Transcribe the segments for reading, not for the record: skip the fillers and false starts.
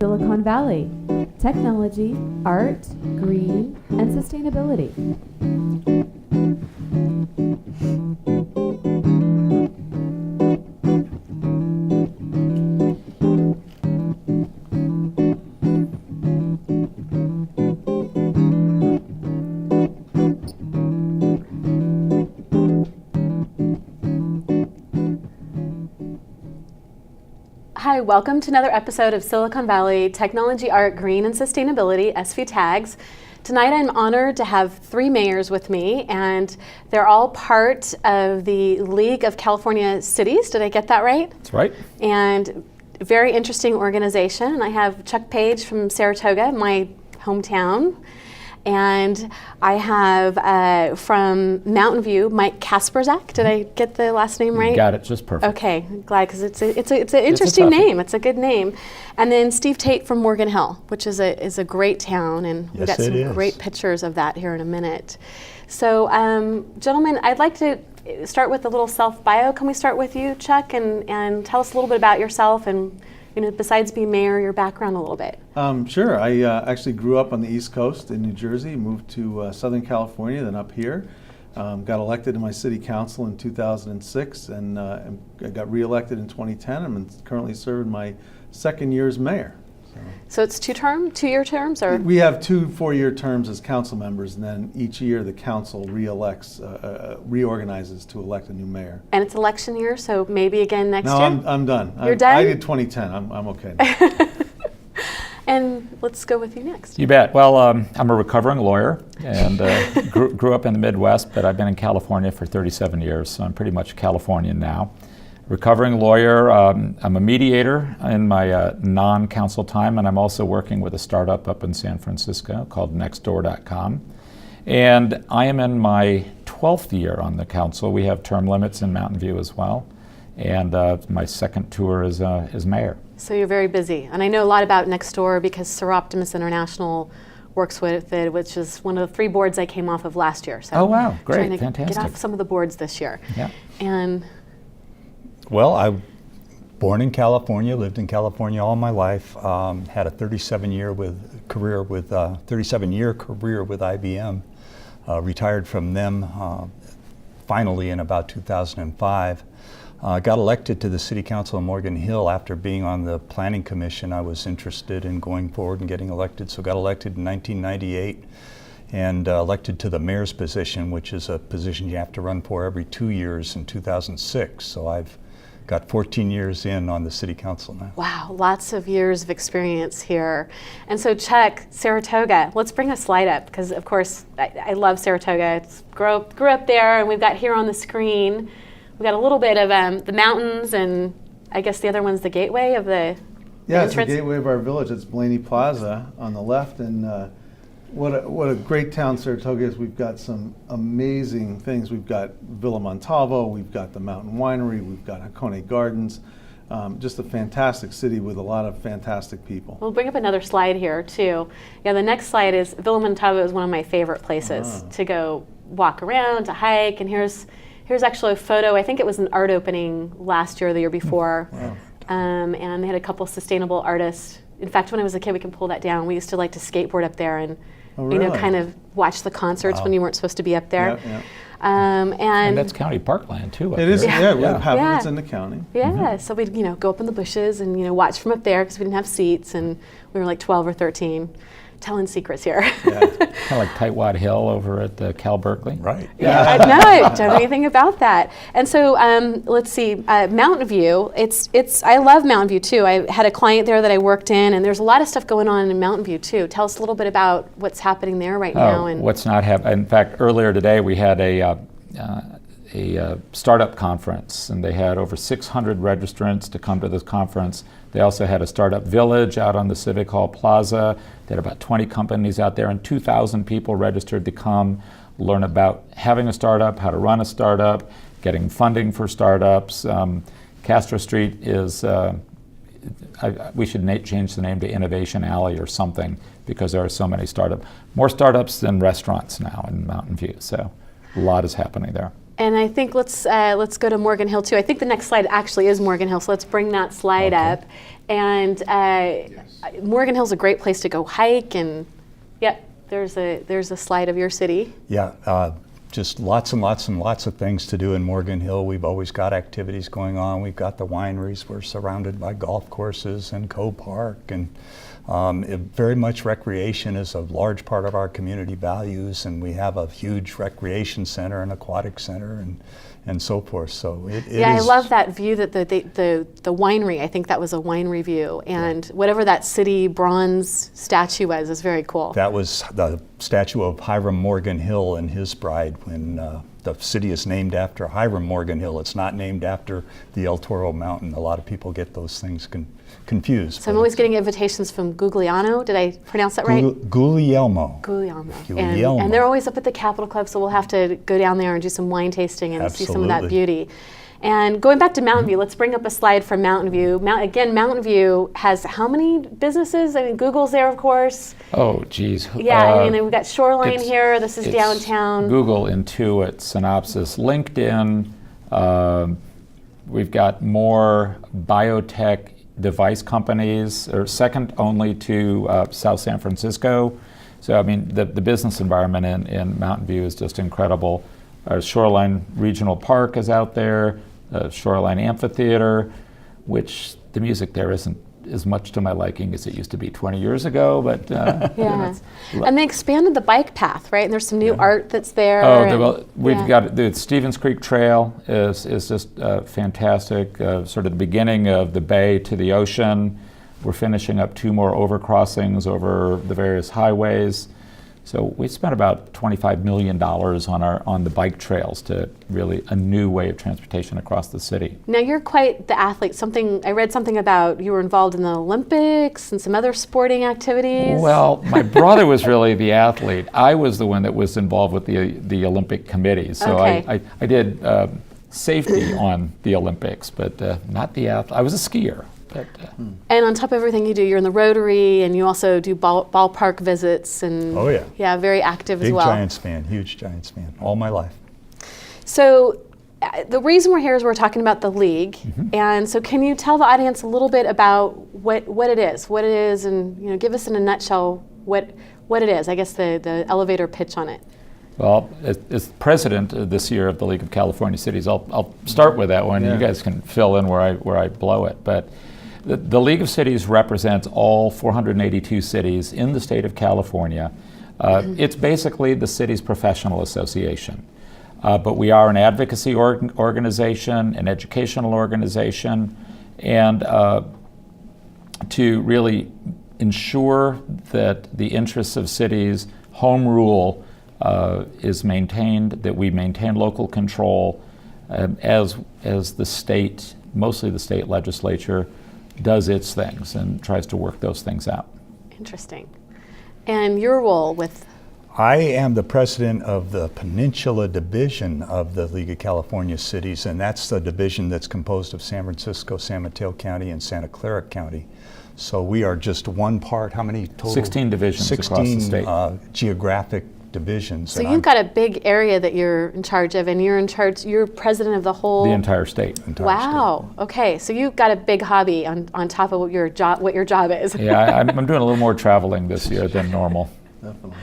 Silicon Valley, technology, art, green, and sustainability. Hi, welcome to another episode of Silicon Valley Technology, Art, Green, and Sustainability, SVTAGS. Tonight I'm honored to have three mayors with me, and they're all part of the League of California Cities. Did I get that right? That's right. And very interesting organization. I have Chuck Page from Saratoga, my hometown. And I have from Mountain View, Mike Kasperzak. Did I get the last name right? You got it, just perfect. Okay, glad, because it's an interesting name. It's a good name. And then Steve Tate from Morgan Hill, which is a great town, and we've got some great pictures of that here in a minute. So, gentlemen, I'd like to start with a little self-bio. Can we start with you, Chuck, and tell us a little bit about yourself and, you know, besides being mayor, your background a little bit? Sure. I actually grew up on the East Coast in New Jersey, moved to Southern California, then up here. Got elected to my city council in 2006 and I got reelected in 2010. I'm currently serving my second year as mayor. So it's two-year terms? Or? We have 2 4-year terms as council members, and then each year the council reorganizes to elect a new mayor. And it's election year, so maybe again next year? No, I'm done. You're done? I did 2010. I'm okay now. And let's go with you next. You bet. Well, I'm a recovering lawyer and grew up in the Midwest, but I've been in California for 37 years, so I'm pretty much Californian now. Recovering lawyer, I'm a mediator in my non-council time, and I'm also working with a startup up in San Francisco called Nextdoor.com. And I am in my 12th year on the council. We have term limits in Mountain View as well, and my second tour as mayor. So you're very busy, and I know a lot about Nextdoor because Sir Optimus International works with it, which is one of the 3 boards I came off of last year. So oh wow, great, trying to fantastic. Get off some of the boards this year. Yeah. And well, I born in California, lived in California all my life. Had a 37-year career with IBM. Retired from them finally in about 2005. Got elected to the City Council of Morgan Hill after being on the Planning Commission. I was interested in going forward and getting elected, so got elected in 1998 and elected to the mayor's position, which is a position you have to run for every 2 years in 2006. So I've got 14 years in on the City Council now. Wow, lots of years of experience here. And so Chuck, Saratoga, let's bring a slide up because of course I love Saratoga. Grew up there, and we've got here on the screen, we've got a little bit of the mountains, and I guess the other one's the gateway of the Yeah, entrance. it's the gateway of our village. It's Blaney Plaza on the left, and what a great town Saratoga is. We've got some amazing things. We've got Villa Montalvo, we've got the Mountain Winery, we've got Hakone Gardens. Just a fantastic city with a lot of fantastic people. We'll bring up another slide here too. Yeah, the next slide is Villa Montalvo is one of my favorite places to go walk around, to hike, and here's actually a photo. I think it was an art opening last year or the year before. Wow. And they had a couple sustainable artists. In fact, when I was a kid, we can pull that down. We used to like to skateboard up there and you know, kind of watch the concerts when you weren't supposed to be up there. Yeah. And that's county parkland too. It is, Yeah. we have it's in the county. Yeah, so we'd go up in the bushes and watch from up there because we didn't have seats, and we were like 12 or 13. Telling secrets here. Yeah. Kind of like Tightwad Hill over at Cal Berkeley. Right. Yeah, I don't know anything about that. And so let's see, Mountain View. I love Mountain View too. I had a client there that I worked in, and there's a lot of stuff going on in Mountain View too. Tell us a little bit about what's happening there right now. And what's not happening? In fact, earlier today we had a startup conference, and they had over 600 registrants to come to this conference. They also had a startup village out on the Civic Hall Plaza. They had about 20 companies out there, and 2,000 people registered to come learn about having a startup, how to run a startup, getting funding for startups. Castro Street is, we should change the name to Innovation Alley or something, because there are so many more startups than restaurants now in Mountain View. So a lot is happening there. And I think let's go to Morgan Hill too. I think the next slide actually is Morgan Hill, so let's bring that slide up. And Morgan Hill's a great place to go hike, and there's a slide of your city. Yeah, just lots and lots and lots of things to do in Morgan Hill. We've always got activities going on. We've got the wineries. We're surrounded by golf courses and Cove Park, and very much recreation is a large part of our community values, and we have a huge recreation center and aquatic center and so forth. So it is. I love that view that the winery, I think that was a winery view, and whatever that city bronze statue was is very cool. That was the statue of Hiram Morgan Hill and his bride when the city is named after Hiram Morgan Hill. It's not named after the El Toro Mountain. A lot of people get those things confused. So I'm always getting invitations from Guglielmo. Did I pronounce that right? Guglielmo. And they're always up at the Capitol Club, so we'll have to go down there and do some wine tasting and see some of that beauty. And going back to Mountain View, let's bring up a slide from Mountain View. Mountain View has how many businesses? I mean, Google's there, of course. Oh, geez. Yeah, I mean, we've got Shoreline here. This is downtown. Google, Intuit, Synopsys, LinkedIn. We've got more biotech device companies, or second only to South San Francisco. So, I mean, the business environment in Mountain View is just incredible. Our Shoreline Regional Park is out there, Shoreline Amphitheater, which the music there isn't as much to my liking as it used to be 20 years ago, but and they expanded the bike path, right? And there's some new art that's there. We've got the Stevens Creek Trail is just fantastic, sort of the beginning of the bay to the ocean. We're finishing up 2 more overcrossings over the various highways. So we spent about $25 million on the bike trails to really a new way of transportation across the city. Now you're quite the athlete. I read something about you were involved in the Olympics and some other sporting activities. Well, my brother was really the athlete. I was the one that was involved with the Olympic committee. So I did safety on the Olympics, but not the athlete. I was a skier. And on top of everything you do, you're in the Rotary, and you also do ballpark visits, and very active as well. Huge Giants fan, all my life. So the reason we're here is we're talking about the league, and so can you tell the audience a little bit about what it is, and give us in a nutshell what it is? I guess the elevator pitch on it. Well, as president this year of the League of California Cities, I'll start with that one. You guys can fill in where I blow it, but. The League of Cities represents all 482 cities in the state of California. It's basically the city's professional association. But we are an advocacy organization, an educational organization, and to really ensure that the interests of cities, home rule is maintained, that we maintain local control as the state, mostly the state legislature, does its things and tries to work those things out. Interesting. And your role with? I am the president of the Peninsula Division of the League of California Cities, and that's the division that's composed of San Francisco, San Mateo County, and Santa Clara County. So we are just one part. How many total? 16 divisions across the state. 16 geographic divisions. So you've got a big area that you're in charge of, and you're president of the whole? The entire state. Wow. Okay, so you've got a big hobby on top of what your job is. Yeah, I'm doing a little more traveling this year than normal. Definitely.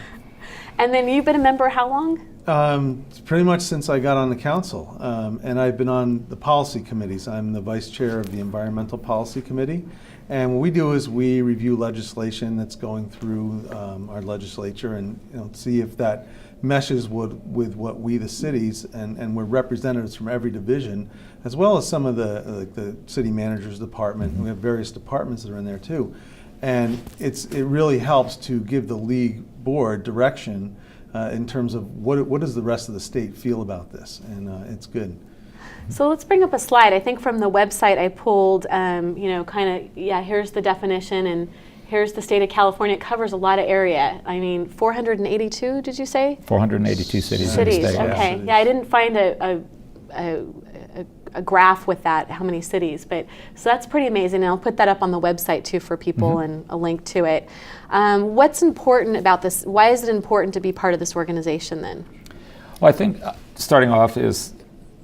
And then you've been a member how long? Pretty much since I got on the council, and I've been on the policy committees. I'm the vice chair of the Environmental Policy Committee, and what we do is we review legislation that's going through our legislature and see if that meshes with what we, the cities, and we're representatives from every division, as well as some of the city manager's department. We have various departments that are in there too. And it really helps to give the league board direction in terms of what does the rest of the state feel about this, and it's good. So let's bring up a slide. I think from the website I pulled, here's the definition, and here's the state of California. It covers a lot of area. I mean, 482, did you say? 482 cities in the state. Okay. Yeah, I didn't find a graph with that, how many cities, but so that's pretty amazing, and I'll put that up on the website too for people and a link to it. What's important about this? Why is it important to be part of this organization then? Well, I think starting off is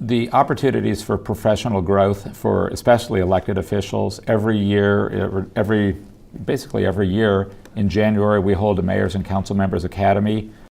The opportunities for professional growth for especially elected officials, every year, basically every year in January, we hold a Mayors and Council Members Academy